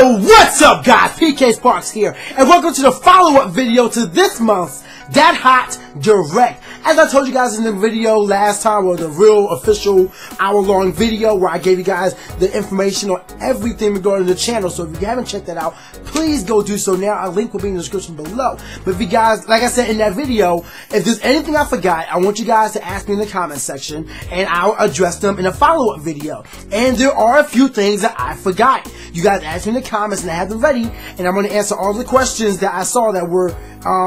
Yo, what's up guys? PKSparkxx here, and welcome to the follow-up video to this month's That Hot Direct. As I told you guys in the video last time, or the real official hour-long video where I gave you guys the information on everything regarding the channel. So if you haven't checked that out, please go do so now. A link will be in the description below. But if you guys, like I said in that video, if there's anything I forgot, I want you guys to ask me in the comment section, and I'll address them in a follow-up video. And there are a few things that I forgot. You guys asked me in the comments, and I have them ready, and I'm going to answer all the questions that I saw that were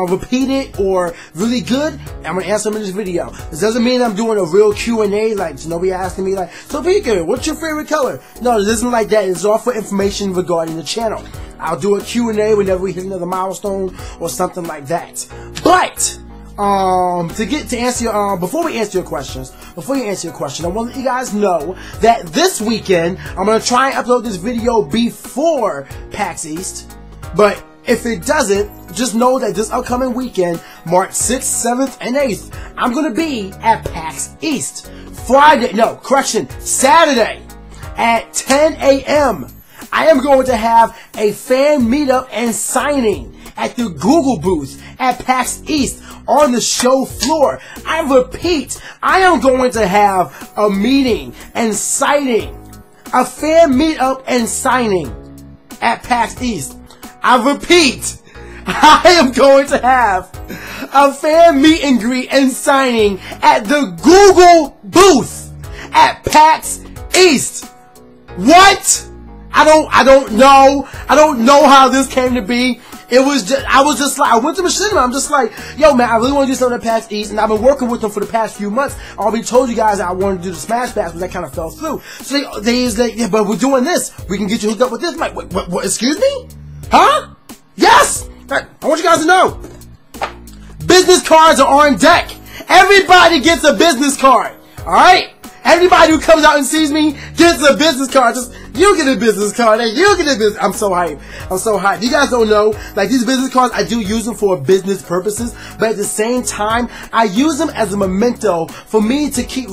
repeated or really good. I'm going to answer them in this video. This doesn't mean I'm doing a real Q&A, like nobody asking me like, so PK, what's your favorite color? No, it isn't like that. It's all for information regarding the channel. I'll do a Q&A whenever we hit another milestone or something like that. But before you answer your question, I want to let you guys know that this weekend I'm going to try and upload this video before PAX East. But if it doesn't, just know that this upcoming weekend, March 6th, 7th, and 8th, I'm going to be at PAX East. Saturday at 10 a.m. I am going to have a fan meetup and signing at the Google booth at PAX East on the show floor. I repeat, I am going to have a meeting and signing, a fan meetup and signing at PAX East. I repeat, I am going to have a fan meet and greet and signing at the Google booth at PAX East. What? I don't know how this came to be. I went to Machinima. I'm just like, yo man, I really want to do something at PAX East, and I've been working with them for the past few months. I already told you guys I wanted to do the Smash Pass, but that kind of fell through. So they was like, yeah, but we're doing this. We can get you hooked up with this. I'm like, what, excuse me? Huh? Yes! I want you guys to know, business cards are on deck. Everybody gets a business card. Alright? Everybody who comes out and sees me gets a business card. Just, you get a business card, and you get a business. I'm so hyped. I'm so hyped. You guys don't know, like these business cards, I do use them for business purposes, but at the same time, I use them as a memento for me to keep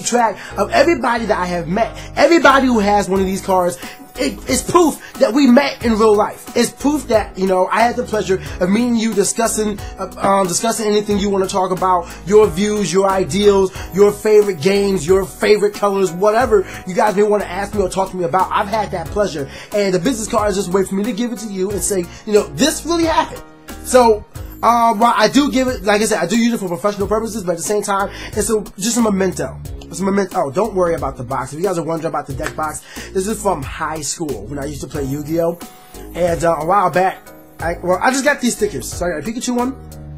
track of everybody that I have met. Everybody who has one of these cards, it's proof that we met in real life. It's proof that, you know, I had the pleasure of meeting you, discussing anything you want to talk about, your views, your ideals, your favorite games, your favorite colors, whatever you guys may want to ask me or talk to me about. I've had that pleasure, and the business card is just a way for me to give it to you and say, you know, this really happened. So, while I do give it, like I said, I do use it for professional purposes, but at the same time, it's just a memento. It's a memento. Oh, don't worry about the box. If you guys are wondering about the deck box, this is from high school when I used to play Yu-Gi-Oh! And a while back, I just got these stickers. So I got a Pikachu one,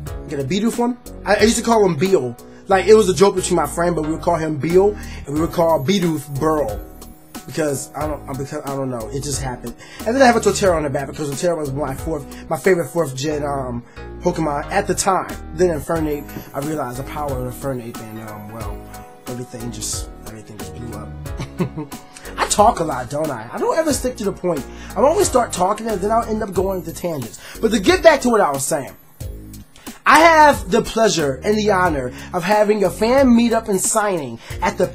I got a Bidoof one. I used to call him Beal. Like, it was a joke between my friend, but we would call him Beal, and we would call Bidoof Burl. Because I don't know, it just happened. And then I have a Totero on the back because Totero was my favorite 4th gen Pokemon at the time. Then Infernape, I realized the power of Infernape, and well, everything just blew up. I talk a lot, don't I? I don't ever stick to the point. I always start talking and then I'll end up going into tangents. But to get back to what I was saying, I have the pleasure and the honor of having a fan meetup and signing at the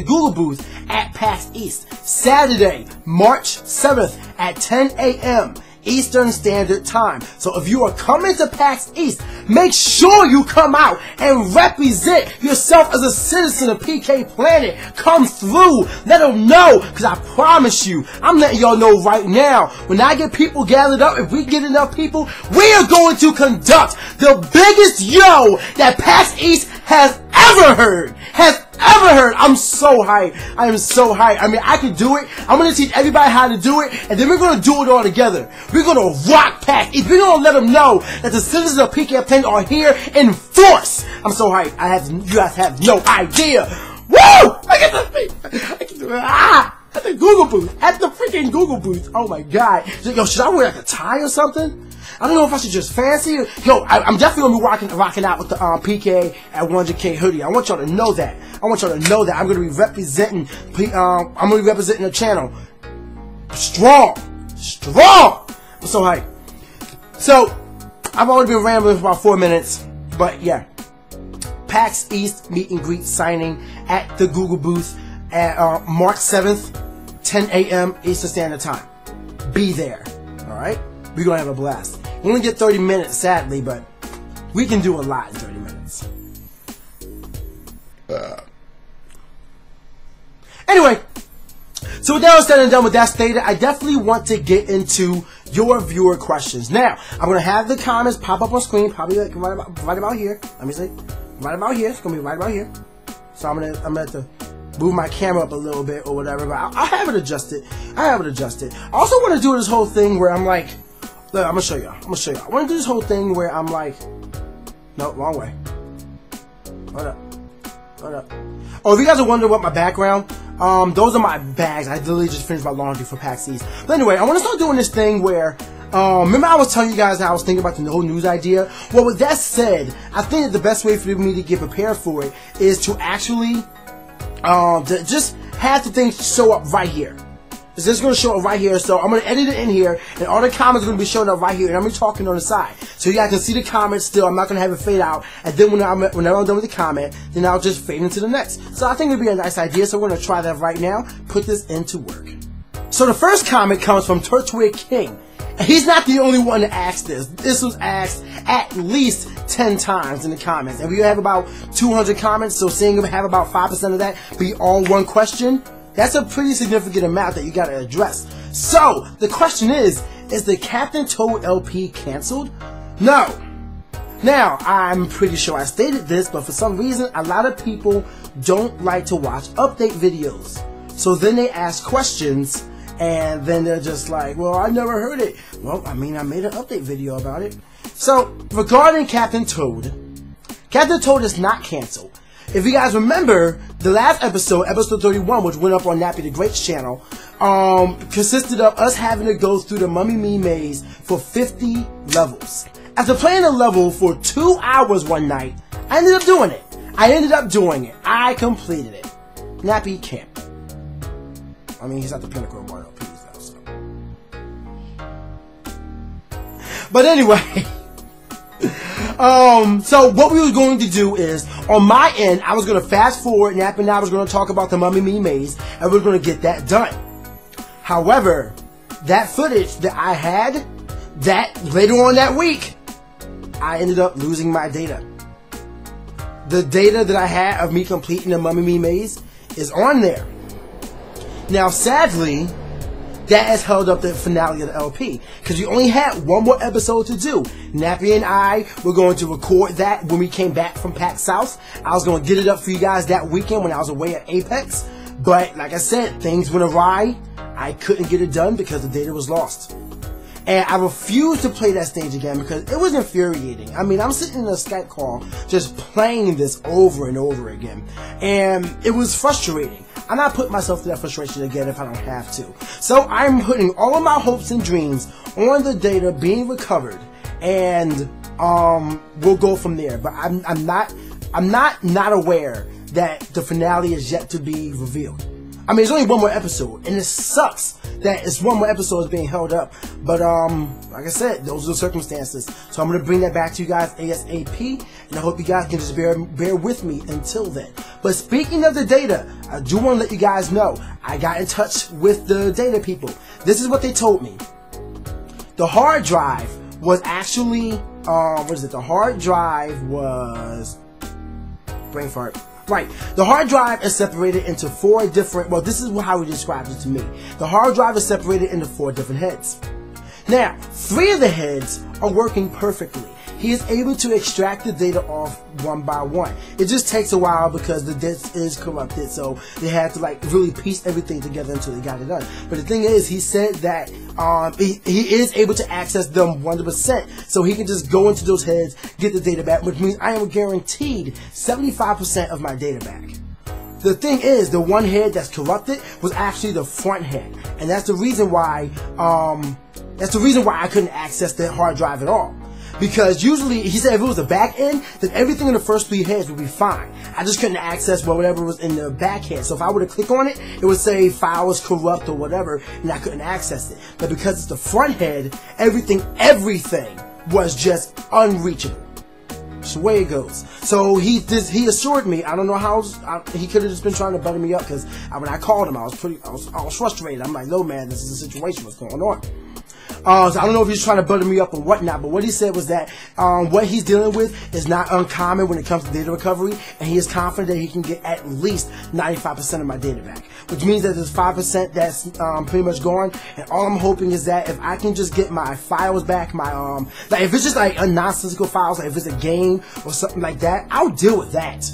Google booth at PAX East, Saturday, March 7th at 10 a.m. Eastern Standard Time. So if you are coming to PAX East, make sure you come out and represent yourself as a citizen of PK Planet. Come through. Let them know, because I promise you, I'm letting y'all know right now, when I get people gathered up, if we get enough people, we are going to conduct the biggest yo that PAX East has ever heard. I'm so hyped. I am so hyped. I mean, I can do it. I'm going to teach everybody how to do it, and then we're going to do it all together. We're going to rock PAX East. We're going to let them know that the citizens of PK Planet are here in force. I'm so hyped. You guys have no idea. Woo! I get the thing. At the Google booth. At the freaking Google booth. Oh my god. Yo, should I wear like a tie or something? I don't know if I should just fancy it. Yo, I'm definitely going to be rocking out with the PK at 100K hoodie. I want y'all to know that. I'm going to be representing, the channel. Strong. I'm so hyped. So, I've only been rambling for about 4 minutes, but yeah. PAX East meet and greet signing at the Google booth at March 7th, 10 a.m. Eastern Standard Time. be there. Alright? We're gonna have a blast. We only get 30 minutes, sadly, but we can do a lot in 30 minutes. Anyway, so with that all said and done, with that stated, I definitely want to get into your viewer questions. Now, I'm going to have the comments pop up on screen, probably like right about here. Let me see. Right about here. It's going to be right about here. So I'm gonna have to move my camera up a little bit or whatever, but I'll have it adjusted. I also want to do this whole thing where I'm like, look, I'm going to show y'all. I want to do this whole thing where I'm like, no, wrong way. Hold up. Oh, if you guys are wondering what my background, those are my bags. I literally just finished my laundry for PAX East. But anyway, I want to start doing this thing where, remember I was telling you guys how I was thinking about the whole news idea? Well, with that said, I think that the best way for me to get prepared for it is to actually, to just have the thing show up right here. It's just going to show up right here, so I'm going to edit it in here, and all the comments are going to be showing up right here, and I'm going to be talking on the side. So you guys can see the comments still. I'm not going to have it fade out, and then when I'm done with the comment, then I'll just fade into the next. So I think it'll be a nice idea, so we're going to try that right now, put this into work. So the first comment comes from Turtwig King. And he's not the only one to ask this. This was asked at least 10 times in the comments, and we have about 200 comments, so seeing him have about 5% of that be all one question, that's a pretty significant amount that you gotta address. So, the question is the Captain Toad LP canceled? No. Now, I'm pretty sure I stated this, but for some reason, a lot of people don't like to watch update videos. So then they ask questions, and then they're just like, well, I never heard it. Well, I mean, I made an update video about it. So, regarding Captain Toad is not canceled. If you guys remember, the last episode, episode 31, which went up on Nappy the Great's channel, consisted of us having to go through the Mummy Me maze for 50 levels. After playing the level for 2 hours one night, I ended up doing it. I completed it. Nappy can't. I mean, he's at the pinnacle of Mario LPs though, so. But anyway. So what we were going to do is, on my end, I was going to fast forward, Nap and I was going to talk about the Mummy Me maze, and we're going to get that done. However, that footage that I had, that later on that week, I ended up losing my data. The data that I had of me completing the Mummy Me maze is on there. Now, sadly, that has held up the finale of the LP, because we only had one more episode to do. Nappy and I were going to record that when we came back from PAX South. I was going to get it up for you guys that weekend when I was away at Apex, but like I said, things went awry. I couldn't get it done because the data was lost. And I refused to play that stage again because it was infuriating. I mean, I'm sitting in a Skype call just playing this over and over again, and it was frustrating. I'm not putting myself through that frustration again if I don't have to. So I'm putting all of my hopes and dreams on the data being recovered, and we'll go from there. But I'm not aware that the finale is yet to be revealed. I mean, it's only one more episode, and it sucks that it's one more episode is being held up. But like I said, those are the circumstances. So I'm gonna bring that back to you guys ASAP, and I hope you guys can just bear with me until then. But speaking of the data, I do want to let you guys know I got in touch with the data people. This is what they told me. The hard drive was actually what is it? The hard drive was brain fart. Right, the hard drive is separated into 4 different, well, this is how he describes it to me. The hard drive is separated into 4 different heads. Now, 3 of the heads are working perfectly. He is able to extract the data off one by one. It just takes a while because the disk is corrupted, so they had to like really piece everything together until they got it done. But the thing is, he said that he is able to access them 100%, so he can just go into those heads, get the data back, which means I am guaranteed 75% of my data back. The thing is, the one head that's corrupted was actually the front head, and that's the reason why I couldn't access the hard drive at all. Because usually, he said if it was the back end, then everything in the first 3 heads would be fine. I just couldn't access whatever was in the back head. So if I were to click on it, it would say file was corrupt or whatever, and I couldn't access it. But because it's the front head, everything was just unreachable. That's the way it goes. So he assured me. I don't know how he could have just been trying to butter me up, because when I called him, I was frustrated. I'm like, no man, this is the situation. What's going on? So I don't know if he's trying to butter me up or whatnot, but what he said was that what he's dealing with is not uncommon when it comes to data recovery, and he is confident that he can get at least 95% of my data back, which means that there's 5% that's pretty much gone. And all I'm hoping is that if I can just get my files back, my like if it's just like a nonsensical files, like if it's a game or something like that, I'll deal with that.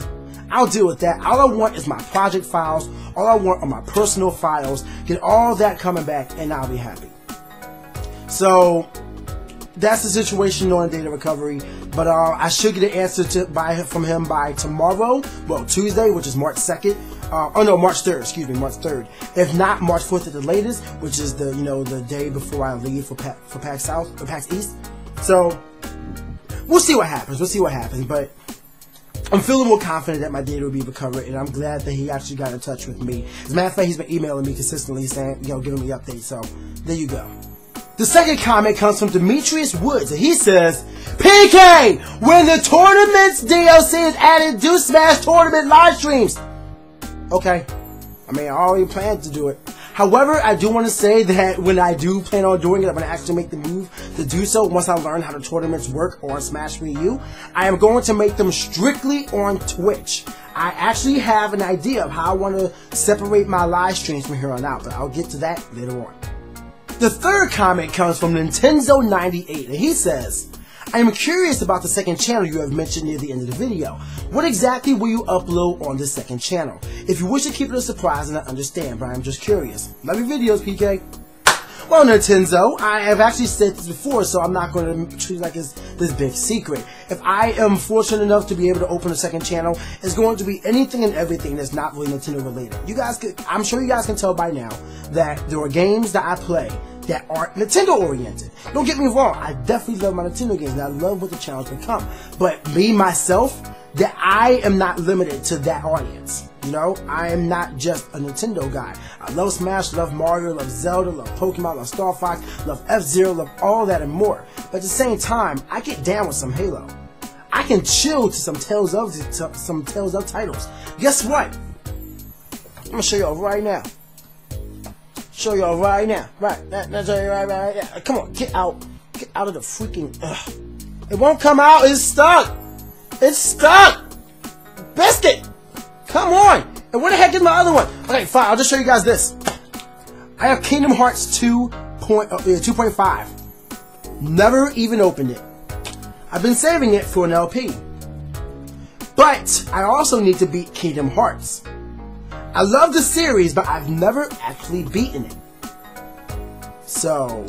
I'll deal with that. All I want is my project files. All I want are my personal files. Get all that coming back, and I'll be happy. So that's the situation on data recovery. But I should get an answer from him by tomorrow. Well, Tuesday, which is March 2nd. Oh no, March 3rd. Excuse me, March 3rd. If not, March 4th at the latest, which is the the day before I leave for PAX South or PAX East. So we'll see what happens. We'll see what happens. But I'm feeling more confident that my data will be recovered, and I'm glad that he actually got in touch with me. As a matter of fact, he's been emailing me consistently, saying, giving me updates. So there you go. The second comment comes from Demetrius Woods, and he says, PK, when the tournaments DLC is added, do Smash tournament live streams. Okay. I mean, I already planned to do it. However, I do want to say that when I do plan on doing it, I'm going to actually make the move to do so once I learn how the tournaments work on Smash Wii U. I am going to make them strictly on Twitch. I actually have an idea of how I want to separate my live streams from here on out, but I'll get to that later on. The third comment comes from Nintendo98, and he says, I am curious about the second channel you have mentioned near the end of the video. What exactly will you upload on this second channel? If you wish to keep it a surprise, then I understand, but I'm just curious. Love your videos, PK. Well, Nintendo, I have actually said this before, so I'm not going to treat it like it's this big secret. If I am fortunate enough to be able to open a second channel, it's going to be anything and everything that's not really Nintendo related. You guys I'm sure you guys can tell by now that there are games that I play that aren't Nintendo oriented. Don't get me wrong, I definitely love my Nintendo games and I love what the channels become. But me, myself, that I am not limited to that audience. You know, I am not just a Nintendo guy. I love Smash, love Mario, love Zelda, love Pokemon, love Star Fox, love F-Zero, love all that and more. But at the same time, I get down with some Halo. I can chill to some Tales of titles. Guess what? I'm gonna show y'all right now. Show y'all right now. Right. That's right now. Come on, get out of the freaking. It won't come out. It's stuck. It's stuck. Biscuit. Come on. And where the heck is my other one? Okay, fine. I'll just show you guys this. I have Kingdom Hearts 2.5. Never even opened it. I've been saving it for an LP. But I also need to beat Kingdom Hearts. I love the series, but I've never actually beaten it. So,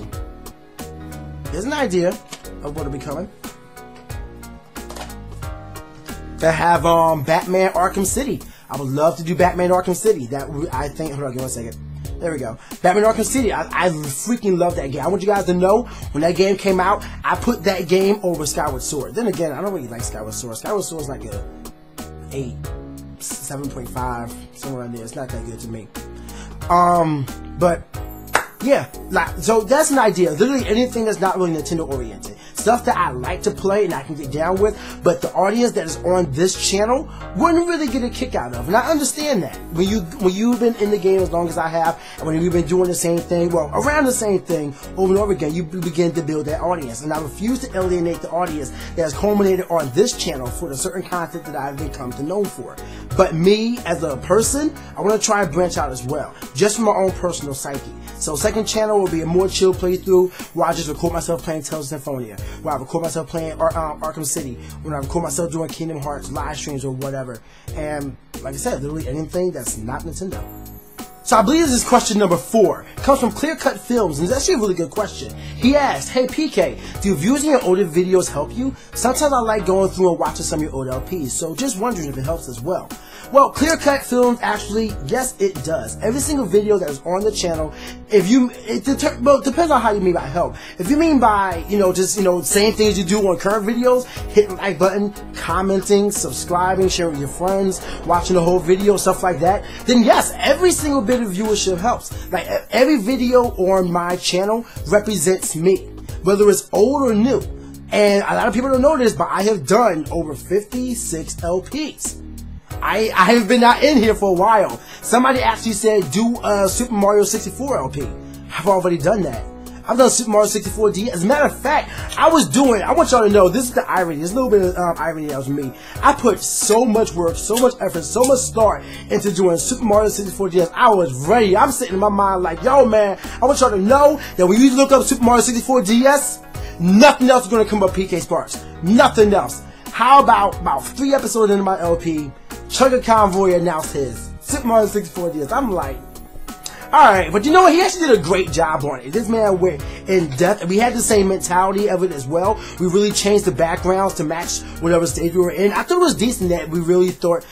here's an idea of what'll be coming. They have Batman Arkham City. I would love to do Batman Arkham City. I think. Hold on, give me 1 second. There we go. Batman Arkham City. I freaking love that game. I want you guys to know when that game came out, I put that game over Skyward Sword. Then again, I don't really like Skyward Sword. Skyward Sword is like a 8, 7.5, somewhere around there. It's not that good to me. But yeah, so that's an idea. Literally anything that's not really Nintendo oriented. Stuff that I like to play and I can get down with, but the audience that is on this channel wouldn't really get a kick out of. And I understand that. When you've been in the game as long as I have, and when you've been doing the same thing, well, around the same thing over and over again, you begin to build that audience. And I refuse to alienate the audience that has culminated on this channel for the certain content that I've become to know for. But me, as a person, I want to try and branch out as well, just for my own personal psyche. So second channel will be a more chill playthrough where I just record myself playing Tales of Symphonia, where I record myself playing Arkham City, when I record myself doing Kingdom Hearts live streams or whatever. And like I said, literally anything that's not Nintendo. So I believe this is question number 4. It comes from Clear Cut Films, and it's actually a really good question. He asked, hey PK, do views in your older videos help you? Sometimes I like going through and watching some of your old LPs, so just wondering if it helps as well. Well, Clear Cut Films, actually, yes, it does. Every single video that is on the channel, it depends on how you mean by help. If you mean by, same things you do on current videos, hitting the like button, commenting, subscribing, sharing with your friends, watching the whole video, stuff like that, then yes, every single bit of viewership helps. Like, every video on my channel represents me, whether it's old or new. And a lot of people don't know this, but I have done over 56 LPs. I have been not in here for a while. Somebody actually said do a Super Mario 64 LP. I've already done that. I've done Super Mario 64 DS. As a matter of fact, I want y'all to know, this is the irony. There's a little bit of irony that was me. I put so much work, so much effort, so much thought into doing Super Mario 64 DS. I was ready. I'm sitting in my mind like, yo, man, I want y'all to know that when you look up Super Mario 64 DS, nothing else is going to come up PKSparkxx. Nothing else. How about 3 episodes into my LP, Chugga Convoy announced his Super Mario 64 DS. I'm like, alright, but you know what? He actually did a great job on it. This man went in depth, and we had the same mentality of it as well. We really changed the backgrounds to match whatever stage we were in. I thought it was decent that we really took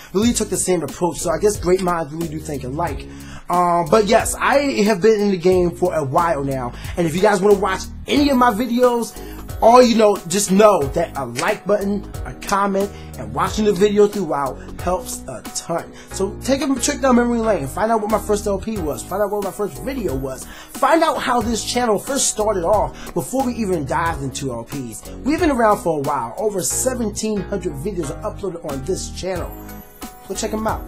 the same approach. So I guess great minds really do think alike. But yes, I have been in the game for a while now, and if you guys want to watch any of my videos, all you know, just know that a like button, a comment, and watching the video throughout helps a ton. So take a trip down memory lane, find out what my first LP was, find out what my first video was, find out how this channel first started off before we even dived into LPs. We've been around for a while. Over 1,700 videos are uploaded on this channel. Go check them out.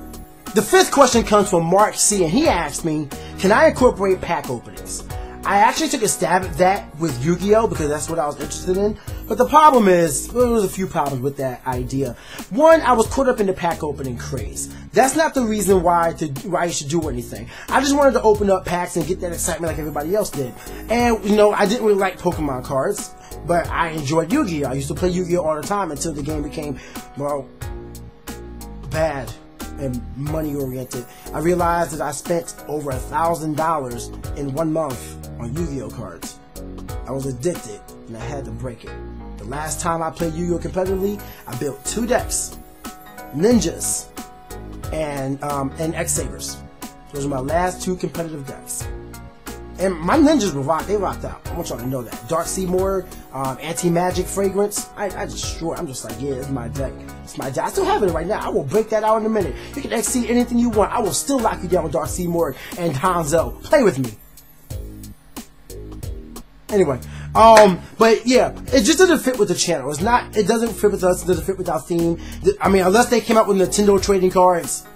The 5th question comes from Mark C, and he asked me, can I incorporate pack openings? I actually took a stab at that with Yu-Gi-Oh! Because that's what I was interested in. But the problem is, well, there was a few problems with that idea. One, I was caught up in the pack opening craze. That's not the reason why you should do anything. I just wanted to open up packs and get that excitement like everybody else did. And, you know, I didn't really like Pokemon cards, but I enjoyed Yu-Gi-Oh! I used to play Yu-Gi-Oh! All the time until the game became, well, bad and money oriented. I realized that I spent over $1,000 in 1 month on Yu-Gi-Oh! cards. I was addicted and I had to break it. The last time I played Yu-Gi-Oh! competitively, I built 2 decks, Ninjas and X-Sabers. Those are my last 2 competitive decks. And my Ninjas were rocked. They rocked out. I want y'all to know that. Dark Seymour, Anti-Magic Fragrance. I destroy. I'm just like, yeah, it's my deck. It's my deck. I still have it right now. I will break that out in a minute. You can exceed anything you want. I will still lock you down with Dark Seymour and Hanzo. Play with me. Anyway, but yeah, it just doesn't fit with the channel. It doesn't fit with us. It doesn't fit with our theme. I mean, unless they came out with Nintendo trading cards,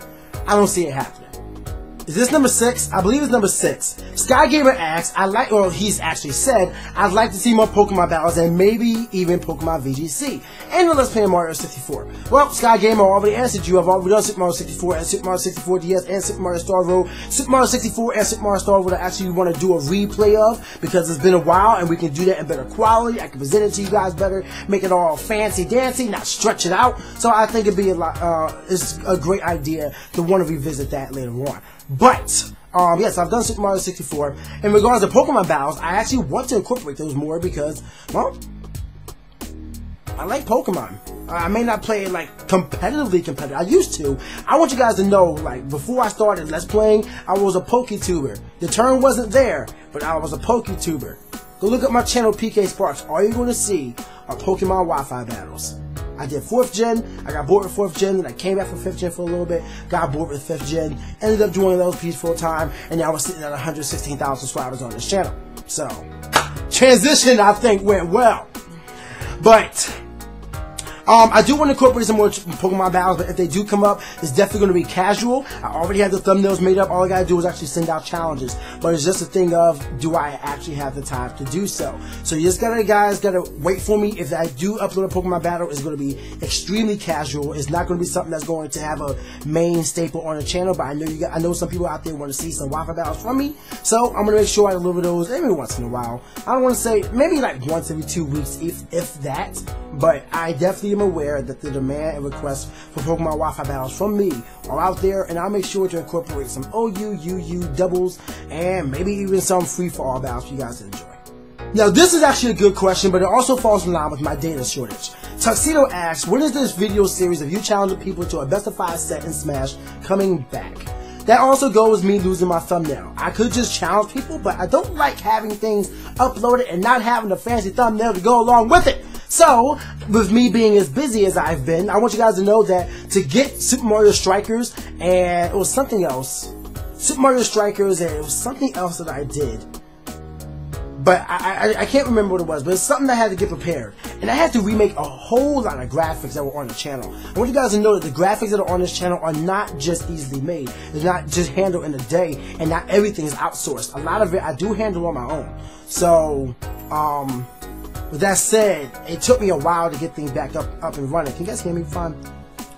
I don't see it happening. Is this number 6? I believe it's number 6. Sky Gamer asks, he's actually said, I'd like to see more Pokemon battles and maybe even Pokemon VGC. And Let's Play Mario 64. Well, Sky Gamer already answered you. I've already done Super Mario 64 and Super Mario 64 DS and Super Mario Star Road. Super Mario 64 and Super Mario Star Road I actually want to do a replay of because it's been a while and we can do that in better quality. I can present it to you guys better, make it all fancy dancy, not stretch it out. So I think it'd be it's a great idea to want to revisit that later on. But, yes, I've done Super Mario 64. In regards to Pokemon battles, I actually want to incorporate those more because, well, I like Pokemon. I may not play it, like, competitive. I used to. I want you guys to know, like, before I started Let's Playing, I was a PokeTuber. The term wasn't there, but I was a PokeTuber. Go look up my channel, PKSparkxx. All you're going to see are Pokemon Wi-Fi battles. I did 4th gen, I got bored with 4th gen, then I came back from 5th gen for a little bit, got bored with 5th gen, ended up doing those LPs full time, and now we're sitting at 116,000 subscribers on this channel. So, transition I think went well. But, I do want to incorporate some more Pokemon battles, but if they do come up, it's definitely going to be casual. I already have the thumbnails made up. All I got to do is actually send out challenges. But it's just a thing of, do I actually have the time to do so? So you just guys gotta wait for me. If I do upload a Pokemon battle, it's going to be extremely casual. It's not going to be something that's going to have a main staple on the channel. But I know some people out there want to see some Wi-Fi battles from me. So I'm going to make sure I deliver those every once in a while. I don't want to say, maybe like once every 2 weeks, if that. But I definitely am aware that the demand and requests for Pokemon Wi-Fi battles from me are out there, and I'll make sure to incorporate some OU, UU, doubles, and maybe even some free-for-all battles for you guys to enjoy. Now, this is actually a good question, but it also falls in line with my data shortage. Tuxedo asks, when is this video series of you challenging people to a best of 5 set in Smash coming back? That also goes me losing my thumbnail. I could just challenge people, but I don't like having things uploaded and not having a fancy thumbnail to go along with it. So, with me being as busy as I've been, I want you guys to know that to get Super Mario Strikers, and it was something else. Super Mario Strikers, and it was something else that I did. but I can't remember what it was, but it's something that I had to get prepared. And I had to remake a whole lot of graphics that were on the channel. I want you guys to know that the graphics that are on this channel are not just easily made. They're not just handled in a day, and not everything is outsourced. A lot of it I do handle on my own. So, with that said, it took me a while to get things back up and running. Can you guys hear me fine?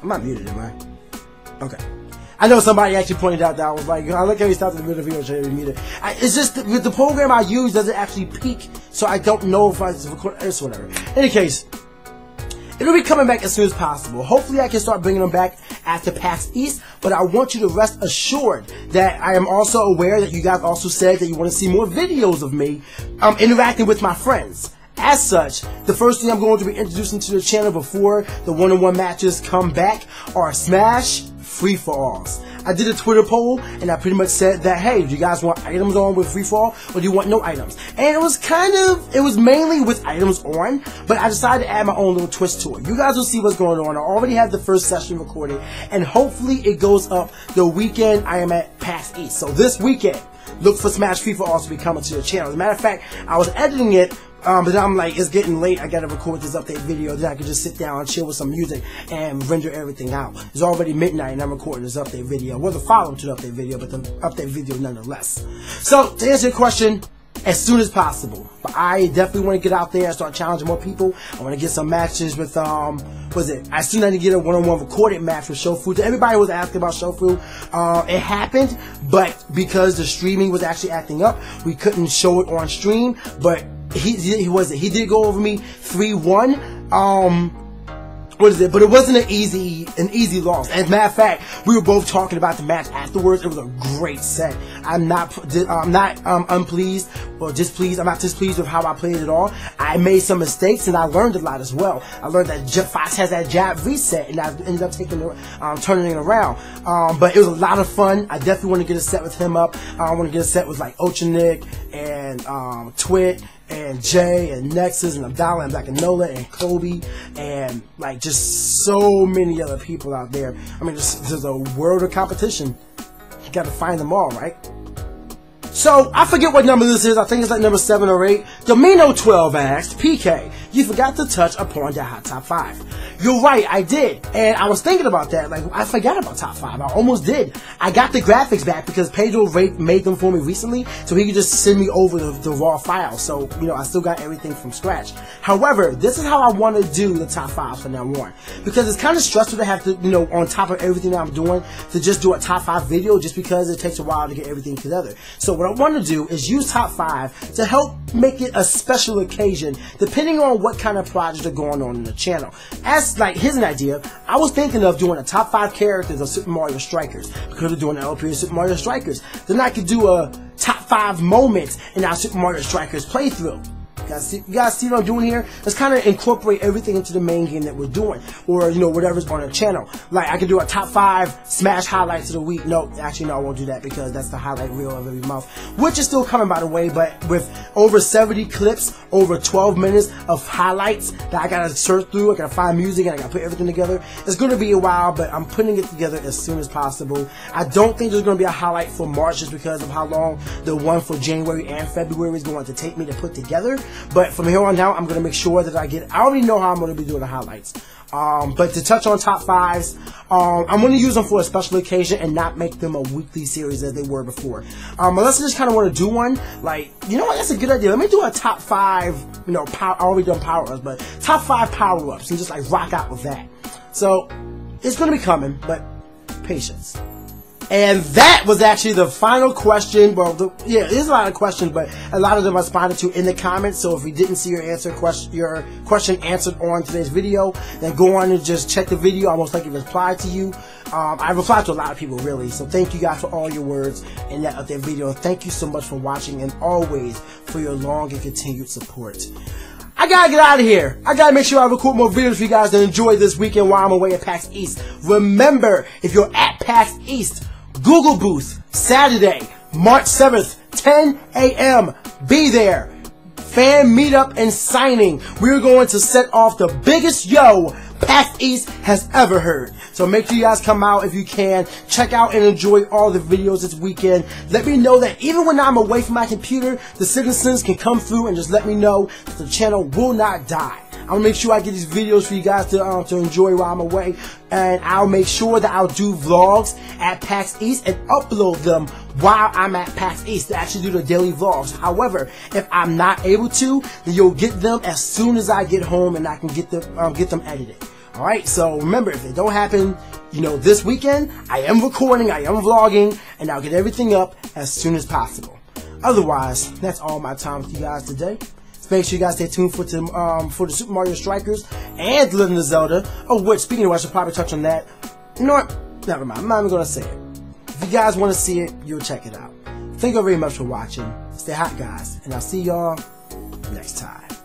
I'm not muted, am I? Okay. I know somebody actually pointed out that I was like, I look at me stop in the middle of the video trying to mute it. It's just with the program I use doesn't actually peak, so I don't know if I record this or whatever. In any case, it'll be coming back as soon as possible. Hopefully I can start bringing them back after PAX East, but I want you to rest assured that I am also aware that you guys also said that you want to see more videos of me interacting with my friends. As such, the first thing I'm going to be introducing to the channel before the one-on-one matches come back are Smash free-for-alls. I did a Twitter poll and I pretty much said that, hey, do you guys want items on with free-for-all or do you want no items? And it was mainly with items on, but I decided to add my own little twist to it. You guys will see what's going on. I already have the first session recorded and hopefully it goes up the weekend I am at PAX East. So this weekend, look for Smash free-for-alls to be coming to the channel. As a matter of fact, I was editing it, but I'm like, it's getting late, I gotta record this update video, then I can just sit down and chill with some music and render everything out. It's already midnight and I'm recording this update video. Well, the follow to the update video, but the update video nonetheless. So, to answer your question, as soon as possible. But I definitely want to get out there and start challenging more people. I want to get some matches with, I still need to get a one-on-one recorded match with Shofu. To everybody who was asking about Shofu, it happened, but because the streaming was actually acting up, we couldn't show it on stream, but he did go over me 3-1. But it wasn't an easy loss. As a matter of fact, we were both talking about the match afterwards. It was a great set. I'm not unpleased or displeased. I'm not displeased with how I played it all. I made some mistakes and I learned a lot as well. I learned that Fox has that jab reset, and I ended up turning it around. But it was a lot of fun. I definitely want to get a set with him up. I want to get a set with like Ochanik and Twit and Jay and Nexus and Abdallah and Black and Nola and Kobe and like just so many other people out there. I mean, there's a world of competition. You gotta find them all, right? So, I forget what number this is. I think it's like number 7 or 8. Domino12 asked, PK, you forgot to touch upon your hot top 5. You're right, I did. And I was thinking about that. Like, I forgot about top 5. I almost did. I got the graphics back because Pedro made them for me recently, so he could just send me over the raw file. So, you know, I still got everything from scratch. However, this is how I want to do the top 5 from now on. Because it's kind of stressful to have to, you know, on top of everything that I'm doing, to just do a top 5 video just because it takes a while to get everything together. So what I want to do is use top 5 to help make it a special occasion depending on what kind of projects are going on in the channel. As like, here's an idea. I was thinking of doing a top 5 characters of Super Mario Strikers because of doing an LP of Super Mario Strikers. Then I could do a top 5 moments in our Super Mario Strikers playthrough. You guys see what I'm doing here? Let's kind of incorporate everything into the main game that we're doing, or you know, whatever's on the channel. Like I could do a top 5 Smash highlights of the week. No, actually no, I won't do that because that's the highlight reel of every month, which is still coming by the way. But with over 70 clips, over 12 minutes of highlights that I gotta search through, I gotta find music and I gotta put everything together. It's gonna be a while, but I'm putting it together as soon as possible. I don't think there's gonna be a highlight for March just because of how long the one for January and February is going to take me to put together. But from here on out, I'm going to make sure that I already know how I'm going to be doing the highlights. But to touch on top 5s, I'm going to use them for a special occasion and not make them a weekly series as they were before. Unless I just kind of want to do one, like, you know what, that's a good idea. Let me do a top 5, you know, I already done power-ups, but top 5 power-ups and just like rock out with that. So, it's going to be coming, but patience. And that was actually the final question. Well, there's a lot of questions, but a lot of them I responded to in the comments. So if you didn't see your question answered on today's video, then go on and just check the video. I most likely replied to you. I replied to a lot of people, really. So thank you guys for all your words in that update video. Thank you so much for watching and always for your long and continued support. I gotta get out of here. I gotta make sure I record more videos for you guys to enjoy this weekend while I'm away at PAX East. Remember, if you're at PAX East, Google booth, Saturday, March 7th, 10 a.m. Be there. Fan meetup and signing. We're going to set off the biggest yo PAX East has ever heard. So make sure you guys come out if you can. Check out and enjoy all the videos this weekend. Let me know that even when I'm away from my computer, the citizens can come through and just let me know that the channel will not die. I'll make sure I get these videos for you guys to enjoy while I'm away, and I'll make sure that I'll do vlogs at PAX East and upload them while I'm at PAX East to actually do the daily vlogs. However, if I'm not able to, then you'll get them as soon as I get home and I can get them edited. All right. So remember, if it don't happen, you know, this weekend, I am recording, I am vlogging, and I'll get everything up as soon as possible. Otherwise, that's all my time with you guys today. Make sure you guys stay tuned for the Super Mario Strikers and The Legend of Zelda. Oh, wait, speaking of which, I should probably touch on that. You know what? Never mind. I'm not even going to say it. If you guys want to see it, you'll check it out. Thank you very much for watching. Stay hot, guys, and I'll see y'all next time.